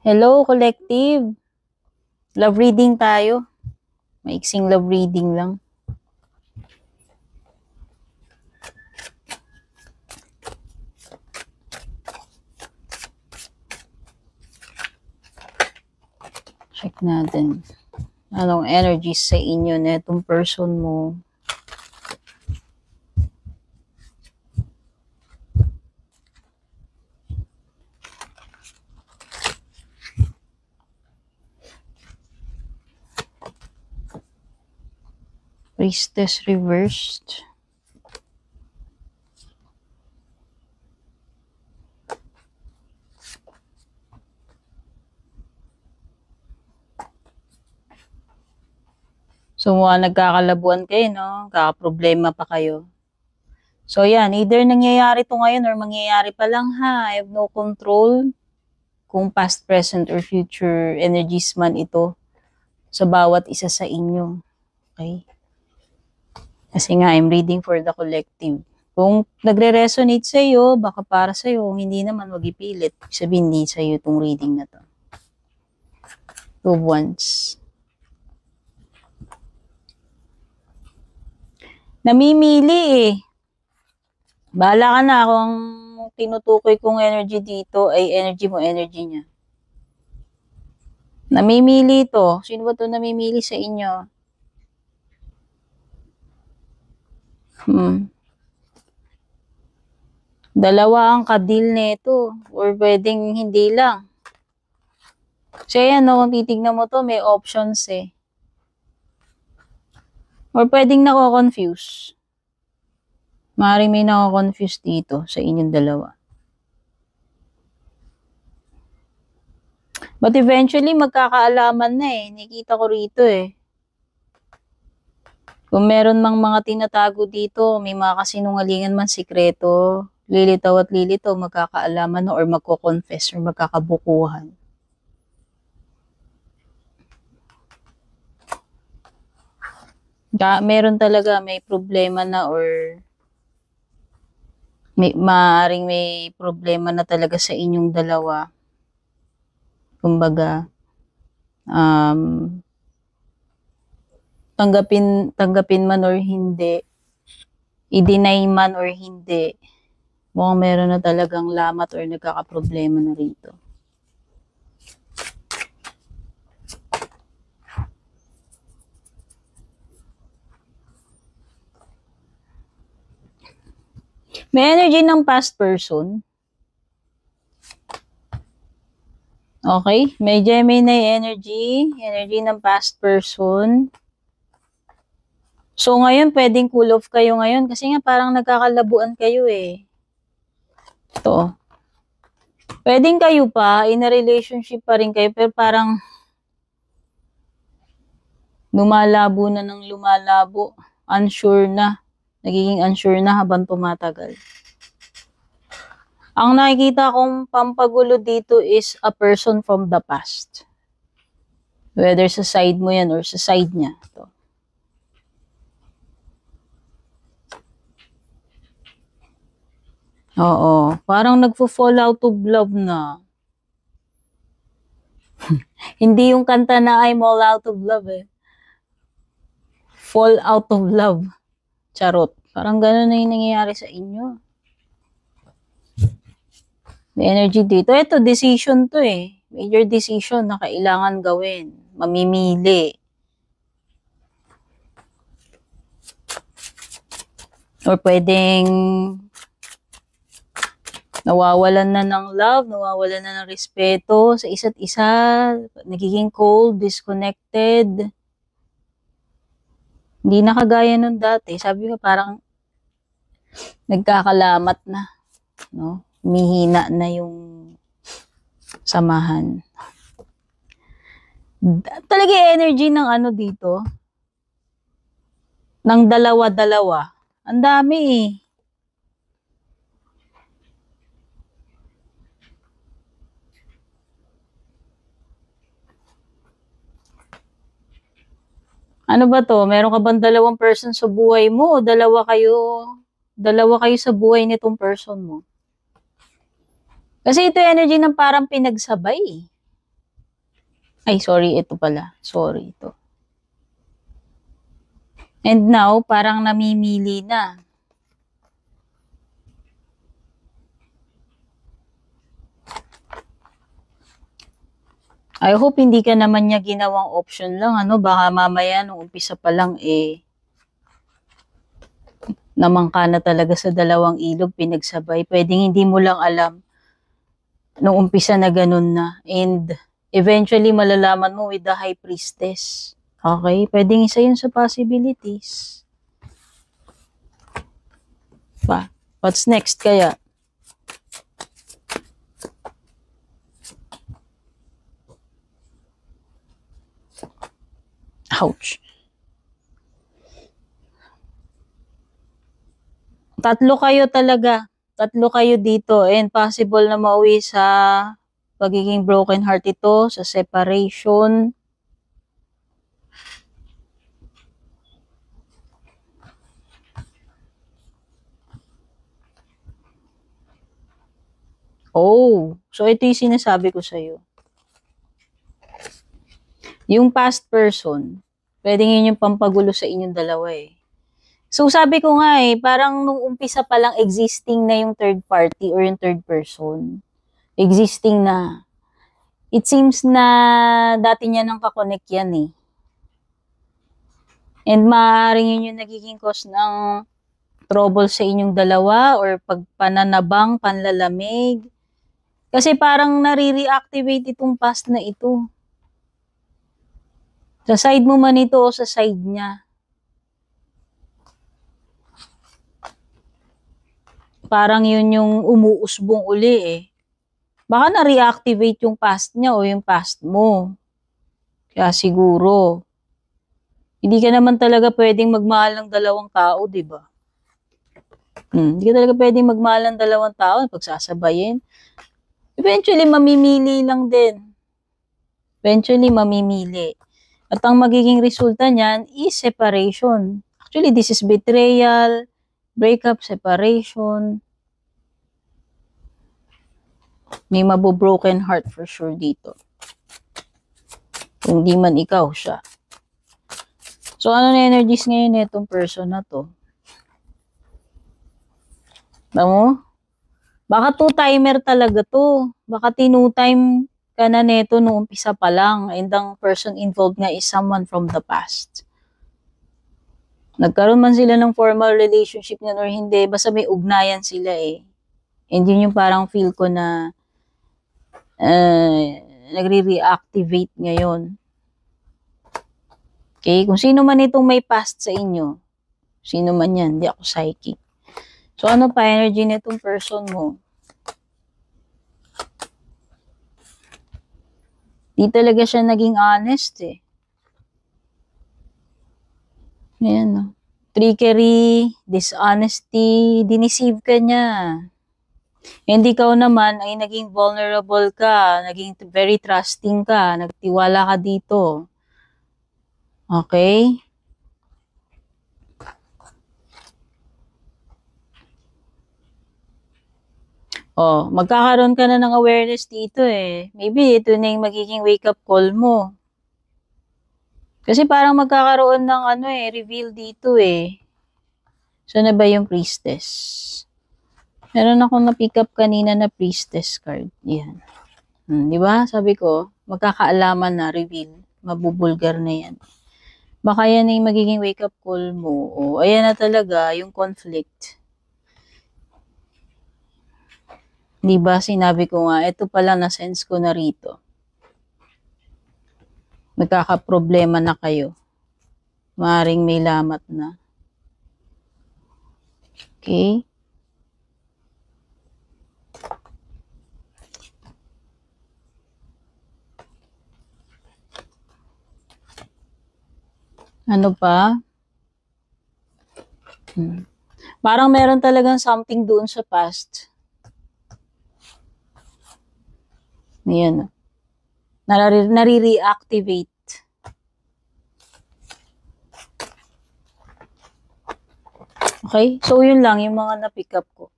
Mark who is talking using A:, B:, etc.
A: Hello, collective. Love reading tayo. Maiksing love reading lang. Check natin. Anong energies sa inyo na itong person mo? Priestess reversed. So, nagkakalabuan kayo, no? Kakaproblema pa kayo. So, yan. Either nangyayari to ngayon or mangyayari pa lang, ha? I have no control kung past, present, or future energies man ito sa bawat isa sa inyo. Okay? Kasi nga, I'm reading for the collective. Kung nagre-resonate sa iyo, baka para sa iyo, hindi naman wag ipilit. Sabihin, hindi sa iyo itong reading na to. Two of Wands. Namimili eh. Bahala ka na kung tinutukoy kong energy dito ay energy mo, energy niya. Namimili to. Sino ba to namimili sa inyo? Dalawa ang kadil nito or pwedeng hindi lang. So yan, no, kung titignan mo to, may options eh. Or pwedeng nako-confuse. Maaaring may nako-confuse dito sa inyong dalawa. But eventually, magkakaalaman na eh. Nakita ko rito eh. Kung meron mang mga tinatago dito, may mga kasinungalingan man, sikreto, lilitaw at lilitaw, magkakaalaman na or magko-confess or magkakabukuhan. Meron talaga, may problema na or maaaring may problema na talaga sa inyong dalawa. Kumbaga, tanggapin man or hindi, i-deny man or hindi, mukhang meron na talagang lamat or nagkakaproblema na rito. May energy ng past person. Okay? May Gemini energy ng past person. So, ngayon, pwedeng cool off kayo ngayon kasi nga parang nagkakalabuan kayo eh. Ito. Pwedeng kayo pa, in a relationship pa rin kayo, pero parang lumalabo na ng lumalabo. Unsure na. Nagiging unsure na habang tumatagal. Ang nakikita kong pampagulo dito is a person from the past. Whether sa side mo yan or sa side niya. Ito. Oo. Parang nagfo-fall out of love na. Hindi yung kanta na I'm all out of love eh. Fall out of love. Charot. Parang gano'n na yung nangyayari sa inyo. May energy dito. Ito, decision to eh. Major decision na kailangan gawin. Mamimili. Or pwedeng nawawalan na ng love, nawawalan na ng respeto sa isa't isa, nagiging cold, disconnected. Hindi na kagaya nung dati. Sabi ko parang nagkakalamat na, no? Mihina na yung samahan. Talaga energy ng ano dito, ng dalawa-dalawa. Ang dami eh. Ano ba to? Meron ka bang dalawang person sa buhay mo o dalawa kayo sa buhay nitong person mo? Kasi ito energy ng parang pinagsabay. Ay, sorry, ito pala. Sorry, ito. And now, parang namimili na. I hope hindi ka naman niya ginawang option lang, ano? Baka mamaya, nung umpisa pa lang, namangka na talaga sa dalawang ilog, pinagsabay. Pwedeng hindi mo lang alam nung umpisa na ganun na. And eventually, malalaman mo with the high priestess. Okay? Pwedeng isa yun sa possibilities. Pa, what's next kaya? Ouch. Tatlo kayo talaga. Tatlo kayo dito. And possible na mauwi sa pagiging broken heart ito, sa separation. Oh, so ito yung sinasabi ko sa'yo. Yung past person, pwedeng yun yung pampagulo sa inyong dalawa eh. So sabi ko nga parang nung umpisa pa lang existing na yung third party or yung third person. Existing na. It seems na dati niya nang kakonect yan eh. And maaaring yun yung nagiging cause ng trouble sa inyong dalawa or pagpananabang, panlalamig. Kasi parang nare-reactivate itong past na ito. Sa side mo man ito o sa side niya. Parang yun yung umuusbong uli eh. Baka na-reactivate yung past niya o yung past mo. Kaya siguro, hindi ka naman talaga pwedeng magmahal ng dalawang tao, di ba? Hindi ka talaga pwedeng magmahal ng dalawang tao, pagsasabayin. Eventually, mamimili lang din. Eventually, mamimili. At ang magiging resulta niyan is separation. Actually, this is betrayal, breakup, separation. May mabobroken heart for sure dito. Kung di man ikaw siya. So, ano na energies ngayon nitong person na to? Tamo? Baka two-timer talaga to. Baka tinutime ka na neto nung umpisa pa lang. And ang person involved nga is someone from the past. Nagkaroon man sila ng formal relationship niyan or hindi, basta may ugnayan sila eh. And yun yung parang feel ko na nagre-reactivate ngayon. Okay? Kung sino man itong may past sa inyo, sino man yan, di ako psychic. So, ano pa energy nitong person mo? Di talaga siya naging honest eh. Ayan, no? Trickery, dishonesty, diniceive ka niya. And ikaw naman ay naging vulnerable ka, naging very trusting ka, nagtiwala ka dito. Okay? Oh, magkakaroon ka na ng awareness dito eh. Maybe ito na yung magiging wake-up call mo. Kasi parang magkakaroon ng reveal dito eh. So, na ba yung priestess? Meron akong na-pick up kanina na priestess card. Yan. Di ba? Sabi ko, magkakaalaman na reveal. Mabubulgar na yan. Baka yan yung magiging wake-up call mo. O, ayan na talaga yung conflict. Di ba? Sinabi ko nga, ito pala na-sense ko na rito. Magkakaproblema na kayo. Maaring may lamat na. Okay? Ano pa? Parang meron talagang something doon sa past. Ayan. Nare-reactivate. Okay? So, yun lang yung mga na-pick up ko.